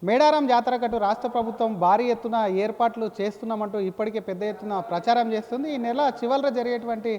మేడారం జాతరకటు రాష్ట్ర ప్రభుత్వం భారీ ఎత్తున ఏర్పాట్లు చేస్తున్నామంటూ ఇప్పటికే పెద్ద ఎత్తున ప్రచారం చేస్తుంది. ఈ నెల చివరిలో జరిగేటువంటి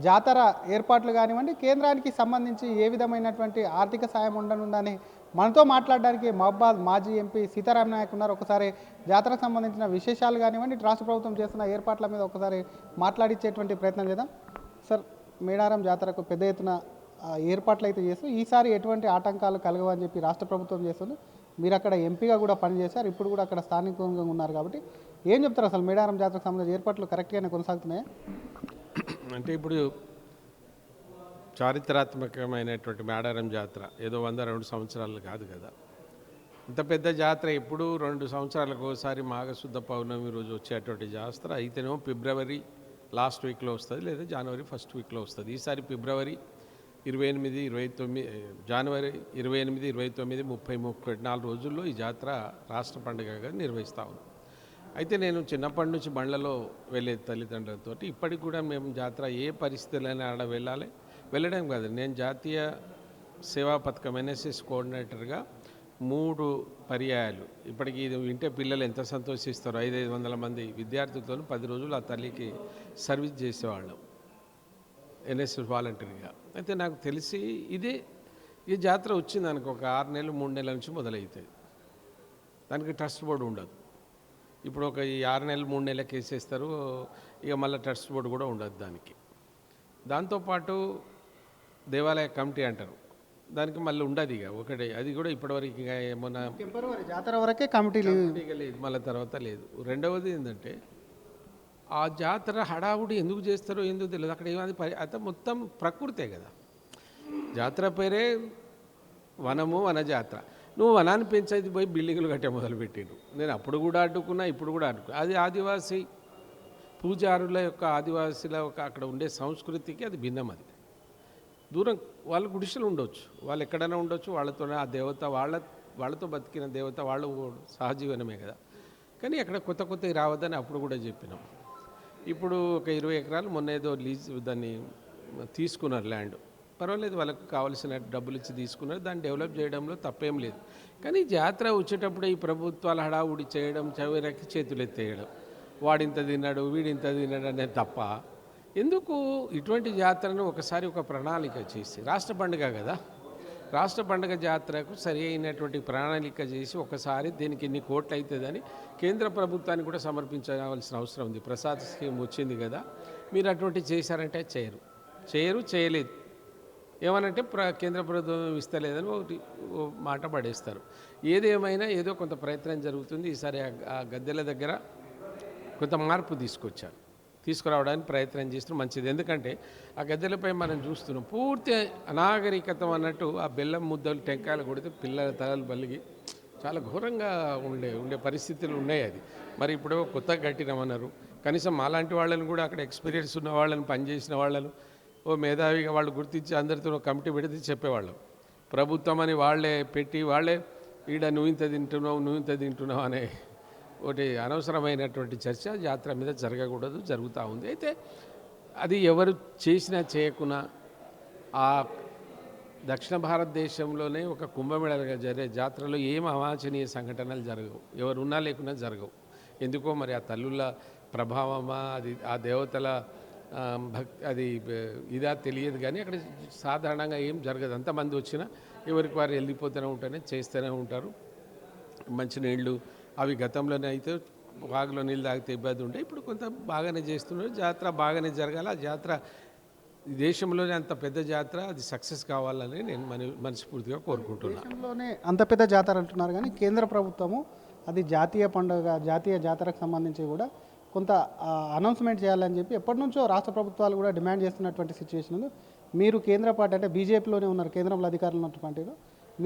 జాతర ఏర్పాట్లు కానివ్వండి, కేంద్రానికి సంబంధించి ఏ విధమైనటువంటి ఆర్థిక సాయం ఉండనుందని మనతో మాట్లాడడానికి మహబాద్ మాజీ ఎంపీ సీతారాం నాయక్ ఉన్నారు. ఒకసారి జాతరకు సంబంధించిన విశేషాలు కానివ్వండి, రాష్ట్ర ప్రభుత్వం చేస్తున్న ఏర్పాట్ల మీద ఒకసారి మాట్లాడించేటువంటి ప్రయత్నం చేద్దాం. సార్, మేడారం జాతరకు పెద్ద ఎత్తున ఏర్పాట్లు అయితే చేస్తూ ఈసారి ఎటువంటి ఆటంకాలు కలగవని చెప్పి రాష్ట్ర ప్రభుత్వం చేస్తుంది. మీరు అక్కడ ఎంపీగా కూడా పనిచేశారు, ఇప్పుడు కూడా అక్కడ స్థానికంగా ఉన్నారు కాబట్టి ఏం చెప్తారు? అసలు మేడారం జాతరకు సంబంధించిన ఏర్పాట్లు కరెక్ట్గానే కొనసాగుతున్నాయా? అంటే ఇప్పుడు చారిత్రాత్మకమైనటువంటి మేడారం జాతర ఏదో 100-2 సంవత్సరాలు కాదు కదా. ఇంత పెద్ద జాతర ఎప్పుడు 2 సంవత్సరాలకు ఒకసారి మాఘశుద్ధ పౌర్ణమి రోజు వచ్చేటువంటి జాతర అయితేనేమో ఫిబ్రవరి లాస్ట్ వీక్లో వస్తుంది, లేదా జనవరి ఫస్ట్ వీక్లో వస్తుంది. ఈసారి ఫిబ్రవరి 28, 29, జనవరి 28, 29, 30, 34 రోజుల్లో ఈ జాతర రాష్ట్ర పండుగగా నిర్వహిస్తూ ఉన్నాం. అయితే నేను చిన్నప్పటి నుంచి బండ్లలో వెళ్ళే తల్లిదండ్రులతో ఇప్పటికి కూడా మేము జాతర ఏ పరిస్థితులైనా ఆడ వెళ్ళడం కాదు. నేను జాతీయ సేవా పథకం ఎన్ఎస్ఎస్ కోఆర్డినేటర్గా 3 పర్యాయాలు ఇప్పటికి ఇది వింటే పిల్లలు ఎంత సంతోషిస్తారో 500 మంది విద్యార్థులతో 10 రోజులు ఆ తల్లికి సర్వీస్ చేసేవాళ్ళం ఎన్ఎస్ఎస్ వాలంటీర్గా. అయితే నాకు తెలిసి ఈ జాతర వచ్చింది దానికి ఒక 6 నెలలు 3 నెలల నుంచి మొదలవుతుంది. దానికి ట్రస్ట్ బోర్డు ఉండదు. ఇప్పుడు ఒక ఈ 6 నెలలు 3 నెలలకు వేసేస్తారు, ఇక మళ్ళీ ట్రస్ట్ బోర్డు కూడా ఉండదు దానికి. దాంతోపాటు దేవాలయ కమిటీ అంటారు, దానికి మళ్ళీ ఉండదు. ఇక ఒకటే అది కూడా ఇప్పటివరకు ఇక ఏమన్నా జాతర వరకే కమిటీ లేదు, మళ్ళీ తర్వాత లేదు. రెండవది ఏంటంటే ఆ జాతర హడావుడి ఎందుకు చేస్తారో ఎందుకు తెలియదు. అక్కడ ఏమది అయితే మొత్తం ప్రకృతే కదా. జాతర పేరే వనము, వన జాతర. నువ్వు వనాన్ని పెంచేది పోయి బిల్డింగులు కట్టే మొదలుపెట్టిండు. నేను అప్పుడు కూడా అడ్డుకున్నా, ఇప్పుడు కూడా అడ్డుకున్నా. అది ఆదివాసీ పూజారుల యొక్క ఆదివాసీల యొక్క అక్కడ ఉండే సంస్కృతికి అది భిన్నం. అది దూరం వాళ్ళ గుడిసెలు ఉండొచ్చు, వాళ్ళు ఎక్కడైనా ఉండొచ్చు, వాళ్ళతోనే ఆ దేవత వాళ్ళతో బతికిన దేవత వాళ్ళు సహజీవనమే కదా. కానీ అక్కడ కొత్త రావద్దని అప్పుడు కూడా చెప్పినాం. ఇప్పుడు ఒక 20 ఎకరాలు మొన్న ఏదో లీజ్ దాన్ని తీసుకున్నారు ల్యాండ్. పర్వాలేదు, వాళ్ళకు కావాల్సిన డబ్బులు ఇచ్చి తీసుకున్నారు, దాన్ని డెవలప్ చేయడంలో తప్పేం లేదు. కానీ జాతర వచ్చేటప్పుడు ఈ ప్రభుత్వాల హడావుడి చేయడం, చవిరకి చేతులు ఎత్తేయడం, వాడింత తిన్నాడు వీడింత తిన్నాడు అనేది తప్ప ఎందుకు ఇటువంటి జాతరను ఒకసారి ఒక ప్రణాళిక చేసి రాష్ట్ర పండుగ కదా, రాష్ట్ర పండుగ జాతరకు సరి అయినటువంటి ప్రణాళిక చేసి ఒకసారి దీనికి ఇన్ని కోట్లు అవుతుందని కేంద్ర ప్రభుత్వానికి కూడా సమర్పించవలసిన అవసరం ఉంది. ప్రసాద్ స్కీమ్ వచ్చింది కదా, మీరు అటువంటివి చేశారంటే చేయలేదు. ఏమనంటే కేంద్ర ప్రభుత్వం ఇస్తలేదని ఒకటి మాట పడేస్తారు. ఏదేమైనా ఏదో కొంత ప్రయత్నం జరుగుతుంది. ఈసారి ఆ గద్దెల దగ్గర కొంత మార్పు తీసుకురావడానికి ప్రయత్నం చేస్తున్నాం. మంచిది. ఎందుకంటే ఆ గద్దెలపై మనం చూస్తున్నాం పూర్తి అనాగరికతం అన్నట్టు ఆ బెల్లం ముద్దలు టెంకాయలు కొడితే పిల్లల తలలు బలిగి చాలా ఘోరంగా ఉండే పరిస్థితులు ఉన్నాయి. అది మరి ఇప్పుడు కొత్తగా కట్టినామన్నారు. కనీసం అలాంటి వాళ్ళని కూడా అక్కడ ఎక్స్పీరియన్స్ ఉన్న వాళ్ళని, పనిచేసిన వాళ్ళను ఓ మేధావిగా వాళ్ళు గుర్తించి అందరితో కమిటీ పెడితే చెప్పేవాళ్ళం. ప్రభుత్వం అని వాళ్ళే పెట్టి వాళ్ళే నువ్వు ఇంత తింటున్నావు అనే ఒకటి అనవసరమైనటువంటి చర్చ జాతర మీద జరగకూడదు, జరుగుతూ ఉంది. అయితే అది ఎవరు చేసినా చేయకున్నా ఆ దక్షిణ భారతదేశంలోనే ఒక కుంభమేళగా జరిగే జాతరలో ఏం అవాంఛనీయ సంఘటనలు జరగవు, ఎవరు ఉన్నా లేకున్నా జరగవు. ఎందుకో మరి ఆ తల్లుల ప్రభావమా, అది ఆ దేవతల భక్తి, అది ఇదా తెలియదు. కానీ అక్కడ సాధారణంగా ఏం జరగదు. అంతమంది వచ్చినా ఎవరికి వారు వెళ్ళిపోతూనే చేస్తూనే ఉంటారు. మంచినీళ్ళు అవి గతంలోనే అయితే వాగులో నీళ్ళు తాగితే ఇబ్బంది ఉండే, ఇప్పుడు కొంత బాగానే చేస్తున్నారు. జాతర బాగానే జరగాలి. ఆ జాతర దేశంలోనే అంత పెద్ద జాతర అది సక్సెస్ కావాలని నేను మనస్ఫూర్తిగా కోరుకుంటున్నాను. దేశంలోనే అంత పెద్ద జాతర అంటున్నారు, కానీ కేంద్ర ప్రభుత్వము అది జాతీయ పండుగ, జాతీయ జాతరకు సంబంధించి కూడా కొంత అనౌన్స్మెంట్ చేయాలని చెప్పి ఎప్పటి నుంచో రాష్ట్ర ప్రభుత్వాలు కూడా డిమాండ్ చేస్తున్నటువంటి సిచ్యువేషన్ ఉంది. మీరు కేంద్ర పార్టీ అంటే బీజేపీలోనే ఉన్నారు, కేంద్రంలో అధికారంలో ఉన్నటువంటి పార్టీలో,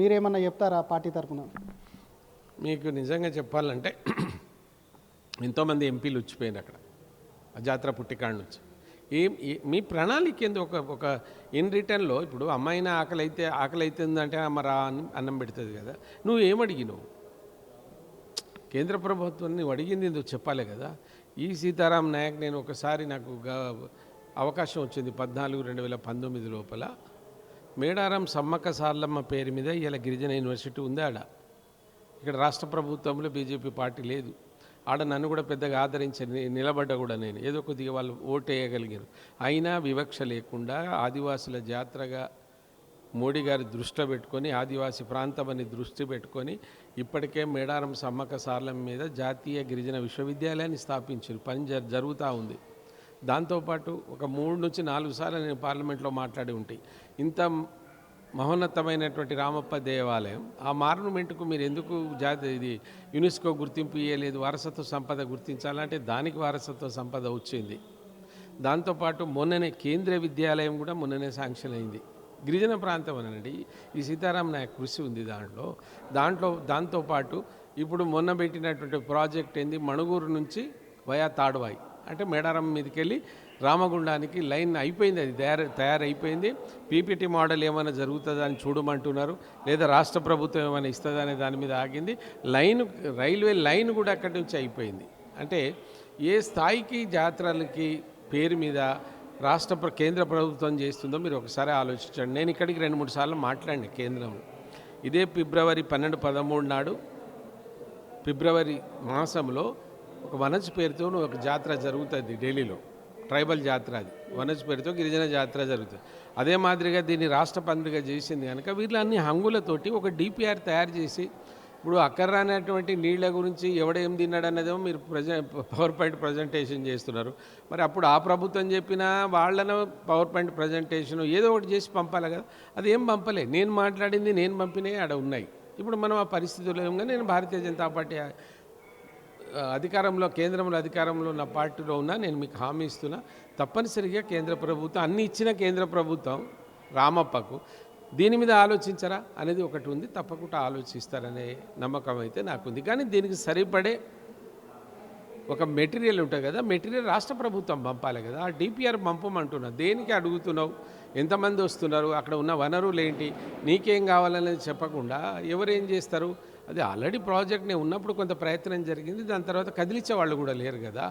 మీరేమన్నా చెప్తారా పార్టీ తరఫున? మీకు నిజంగా చెప్పాలంటే ఎంతోమంది ఎంపీలు వచ్చిపోయినారు అక్కడ ఆ జాతర పుట్టికాడ నుంచి. మీ ప్రణాళిక ఏంది? ఒక ఇన్ రిటర్న్లో ఇప్పుడు అమ్మాయినా ఆకలి అవుతుందంటే మరి అన్నం పెడుతుంది కదా. నువ్వు ఏమడిగినావు? కేంద్ర ప్రభుత్వం నువ్వు అడిగింది ఎందుకు చెప్పాలి కదా. ఈ సీతారాం నాయక్ నేను ఒకసారి నాకు అవకాశం వచ్చింది 14/2019 లోపల మేడారం సమ్మక్క సార్లమ్మ పేరు మీద ఇలా గిరిజన యూనివర్సిటీ ఉంది. ఆడ ఇక్కడ రాష్ట్ర ప్రభుత్వంలో బీజేపీ పార్టీ లేదు. ఆడ నన్ను కూడా పెద్దగా ఆదరించి నిలబడ్డా కూడా నేను ఏదో కొద్దిగా వాళ్ళు ఓటు వేయగలిగారు. అయినా వివక్ష లేకుండా ఆదివాసుల జాతరగా మోడీ గారి దృష్టిలో పెట్టుకొని ఆదివాసీ ప్రాంతం అని దృష్టి పెట్టుకొని ఇప్పటికే మేడారం సమ్మక్క సార్ల మీద జాతీయ గిరిజన విశ్వవిద్యాలయాన్ని స్థాపించారు. పని జరుగుతూ ఉంది. దాంతోపాటు ఒక 3 నుంచి 4 సార్లు నేను పార్లమెంట్లో మాట్లాడి ఉంటాయి. ఇంత మహోన్నతమైనటువంటి రామప్ప దేవాలయం ఆ మాన్యుమెంట్కు మీరు ఎందుకు ఇది యునెస్కో గుర్తింపు ఇవ్వలేదు, వారసత్వ సంపద గుర్తించాలంటే దానికి వారసత్వ సంపద వచ్చింది. దాంతోపాటు మొన్ననే కేంద్రీయ విద్యాలయం కూడా మొన్ననే శాంక్షన్ అయింది. గిరిజన ప్రాంతం అనండి. ఈ సీతారాం నాయక్ కృషి ఉంది దాంతోపాటు ఇప్పుడు మొన్న పెట్టినటువంటి ప్రాజెక్ట్ ఏంది, మణుగూరు నుంచి వయా తాడువాయి అంటే మేడారం మీదకి వెళ్ళి రామగుండానికి లైన్ అయిపోయింది. అది తయారైపోయింది. పీపీటీ మోడల్ ఏమైనా జరుగుతుందని చూడమంటున్నారు, లేదా రాష్ట్ర ప్రభుత్వం ఏమైనా ఇస్తుందనే దాని మీద ఆగింది. రైల్వే లైన్ కూడా అక్కడి నుంచి అయిపోయింది. అంటే ఏ స్థాయికి జాతరలకి పేరు మీద కేంద్ర ప్రభుత్వం చేస్తుందో మీరు ఒకసారి ఆలోచించండి. నేను ఇక్కడికి 2-3 సార్లు మాట్లాడిన కేంద్రంలో. ఇదే ఫిబ్రవరి 12-13 నాడు ఫిబ్రవరి మాసంలో ఒక వనజ్ పేరుతో ఒక జాతర జరుగుతుంది ఢిల్లీలో, ట్రైబల్ జాతర. అది వనజ్ పేరుతో గిరిజన జాతర జరుగుతుంది. అదే మాదిరిగా దీన్ని రాష్ట్ర పండుగ చేసింది కనుక వీళ్ళు అన్ని హంగులతోటి ఒక డిపిఆర్ తయారు చేసి ఇప్పుడు అక్కర రానటువంటి నీళ్ల గురించి ఎవడేం తిన్నాడు అన్నదేమో మీరు పవర్ పాయింట్ ప్రజెంటేషన్ చేస్తున్నారు. మరి అప్పుడు ఆ ప్రభుత్వం చెప్పినా వాళ్ళను పవర్ పాయింట్ ప్రజెంటేషన్ ఏదో ఒకటి చేసి పంపాలి కదా. అది ఏం పంపలే. నేను మాట్లాడింది నేను పంపినవి ఆడ ఉన్నాయి. ఇప్పుడు మనం ఆ పరిస్థితుల్లో ఏమో నేను భారతీయ జనతా పార్టీ కేంద్రంలో అధికారంలో ఉన్న పార్టీలో ఉన్నా. నేను మీకు హామీ ఇస్తున్నా, తప్పనిసరిగా కేంద్ర ప్రభుత్వం అన్ని ఇచ్చిన కేంద్ర ప్రభుత్వం రామప్పకు దీని మీద ఆలోచించరా అనేది ఒకటి ఉంది. తప్పకుండా ఆలోచిస్తారనే నమ్మకం అయితే నాకుంది. కానీ దీనికి సరిపడే ఒక మెటీరియల్ ఉంటుంది కదా, మెటీరియల్ రాష్ట్ర ప్రభుత్వం పంపాలి కదా. ఆ డిపిఆర్ పంపమంటున్నా. దేనికి అడుగుతున్నావు, ఎంతమంది వస్తున్నారు, అక్కడ ఉన్న వనరులు ఏంటి, నీకేం కావాలనేది చెప్పకుండా ఎవరేం చేస్తారు. అది ఆల్రెడీ ప్రాజెక్ట్ నేను ఉన్నప్పుడు కొంత ప్రయత్నం జరిగింది. దాని తర్వాత కదిలించే వాళ్ళు కూడా లేరు కదా.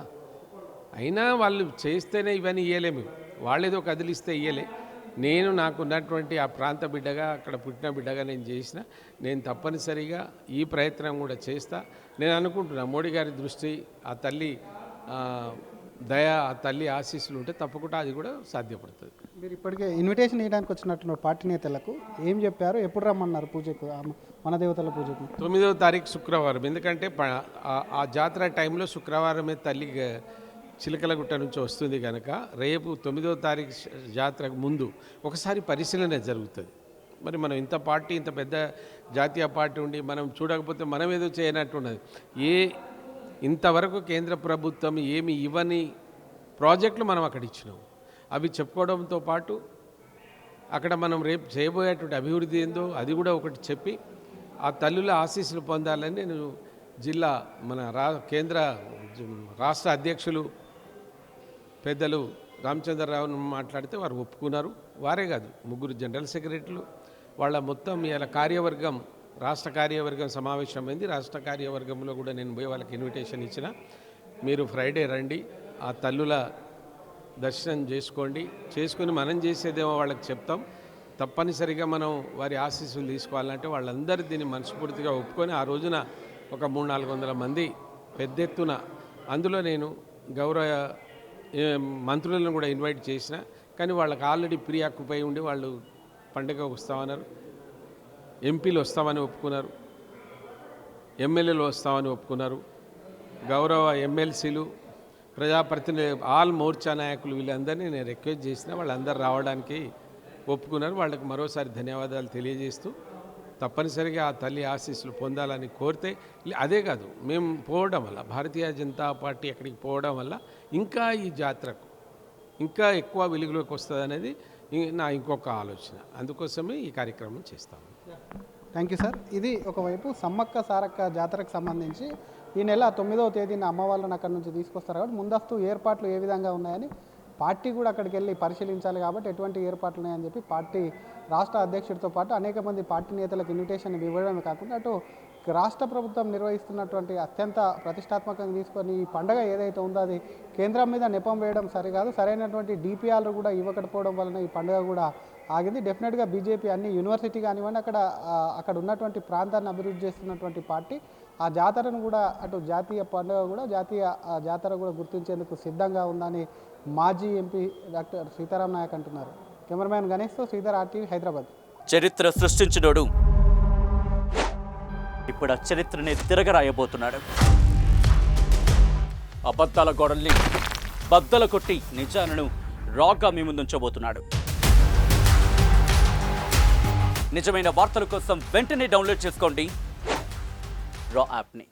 అయినా వాళ్ళు చేస్తేనే ఇవన్నీ ఇయ్యలేము. వాళ్ళేదో కదిలిస్తే ఇయ్యలే. నేను నాకున్నటువంటి ఆ ప్రాంత బిడ్డగా, అక్కడ పుట్టిన బిడ్డగా నేను తప్పనిసరిగా ఈ ప్రయత్నం కూడా చేస్తా. నేను అనుకుంటున్నా మోడీ గారి దృష్టి, ఆ తల్లి దయ, ఆ తల్లి ఆశీస్సులు ఉంటే తప్పకుండా అది కూడా సాధ్యపడుతుంది. మీరు ఇప్పటికే ఇన్విటేషన్ ఇవ్వడానికి వచ్చినట్టున్నారు పార్టీ నేతలకు, ఏం చెప్పారు, ఎప్పుడు రమ్మన్నారు పూజకు, మన దేవతల పూజకు? 9వ తారీఖు శుక్రవారం. ఎందుకంటే ఆ జాతర టైంలో శుక్రవారమే తల్లి చిలకలగుట్ట నుంచి వస్తుంది కనుక రేపు 9వ తారీఖు జాతరకు ముందు ఒకసారి పరిశీలన జరుగుతుంది. మరి మనం ఇంత పెద్ద జాతీయ పార్టీ ఉండి మనం చూడకపోతే మనం ఏదో చేయనట్టున్నది. ఇంతవరకు కేంద్ర ప్రభుత్వం ఏమి ఇవ్వని ప్రాజెక్టులు మనం అక్కడ ఇచ్చినాం. అవి చెప్పుకోవడంతో పాటు అక్కడ మనం రేపు చేయబోయేటువంటి అభివృద్ధి ఏందో అది కూడా ఒకటి చెప్పి ఆ తల్లుల ఆశీస్సులు పొందాలని నేను మన కేంద్ర రాష్ట్ర అధ్యక్షులు పెద్దలు రామచంద్రరావును మాట్లాడితే వారు ఒప్పుకున్నారు. వారే కాదు, 3 జనరల్ సెక్రటరీలు వాళ్ళ మొత్తం ఇలా కార్యవర్గం, రాష్ట్ర కార్యవర్గం సమావేశమైంది. రాష్ట్ర కార్యవర్గంలో కూడా నేను పోయి వాళ్ళకి ఇన్విటేషన్ ఇచ్చిన. మీరు ఫ్రైడే రండి, ఆ తల్లుల దర్శనం చేసుకొని మనం చేసేదేమో వాళ్ళకి చెప్తాం. తప్పనిసరిగా మనం వారి ఆశీస్సులు తీసుకోవాలంటే వాళ్ళందరూ దీన్ని మనస్ఫూర్తిగా ఒప్పుకొని ఆ రోజున ఒక 300-400 మంది పెద్ద ఎత్తున, అందులో నేను గౌరవ మంత్రులను కూడా ఇన్వైట్ చేసిన. కానీ వాళ్ళకి ఆల్రెడీ ప్రీ ఆక్యుపై ఉండి వాళ్ళు పండుగ వస్తామన్నారు. ఎంపీలు వస్తామని ఒప్పుకున్నారు, ఎమ్మెల్యేలు వస్తామని ఒప్పుకున్నారు, గౌరవ ఎమ్మెల్సీలు, ప్రజాప్రతినిధులు, ఆల్ మోర్చా నాయకులు వీళ్ళందరినీ నేను రిక్వెస్ట్ చేసిన. వాళ్ళందరూ రావడానికి ఒప్పుకున్నారు. వాళ్ళకి మరోసారి ధన్యవాదాలు తెలియజేస్తూ తప్పనిసరిగా ఆ తల్లి ఆశీస్సులు పొందాలని కోరితే, అదే కాదు మేము పోవడం వల్ల, భారతీయ జనతా పార్టీ అక్కడికి పోవడం వల్ల ఇంకా ఈ జాతరకు ఇంకా ఎక్కువ వెలుగులోకి వస్తుంది అనేది నా ఇంకొక ఆలోచన. అందుకోసమే ఈ కార్యక్రమం చేస్తాము. Thank you sir. ఇది ఒకవైపు సమ్మక్క సారక్క జాతరకు సంబంధించి ఈ నెల 9వ తేదీన అమ్మవాళ్ళని అక్కడి నుంచి తీసుకొస్తారు కాబట్టి ముందస్తు ఏర్పాట్లు ఏ విధంగా ఉన్నాయని పార్టీ కూడా అక్కడికి వెళ్ళి పరిశీలించాలి. కాబట్టి ఎటువంటి ఏర్పాట్లు ఉన్నాయని చెప్పి పార్టీ రాష్ట్ర అధ్యక్షుడితో పాటు అనేక మంది పార్టీ నేతలకు ఇన్విటేషన్ ఇవ్వడమే కాకుండా అటు రాష్ట్ర ప్రభుత్వం నిర్వహిస్తున్నటువంటి అత్యంత ప్రతిష్టాత్మకంగా తీసుకొని ఈ పండుగ ఏదైతే ఉందో అది కేంద్రం మీద నెపం వేయడం సరికాదు, సరైనటువంటి డిపిఆర్లు కూడా ఇవ్వకపోవడం వలన ఈ పండుగ కూడా ఆగింది. డెఫినెట్గా బీజేపీ అన్ని యూనివర్సిటీ కానివ్వండి, అక్కడ ఉన్నటువంటి ప్రాంతాన్ని అభివృద్ధి చేస్తున్నటువంటి పార్టీ ఆ జాతరను కూడా అటు జాతీయ పండుగ కూడా జాతర కూడా గుర్తించేందుకు సిద్ధంగా ఉందని మాజీ ఎంపీ డాక్టర్ సీతారాం నాయక్ అంటున్నారు. కెమెరామ్యాన్ గణేష్తో శ్రీధర్, RTV, హైదరాబాద్. చరిత్ర సృష్టించినోడు ఇప్పుడు ఆ చరిత్రని తిరగరాయబోతున్నాడు. అబద్ధాల గోడల్ని బద్దల కొట్టి నిజాలను రాగా మీ ముందుంచబోతున్నాడు. నిజమైన వార్తల కోసం వెంటనే డౌన్లోడ్ చేసుకోండి రా యాప్ని.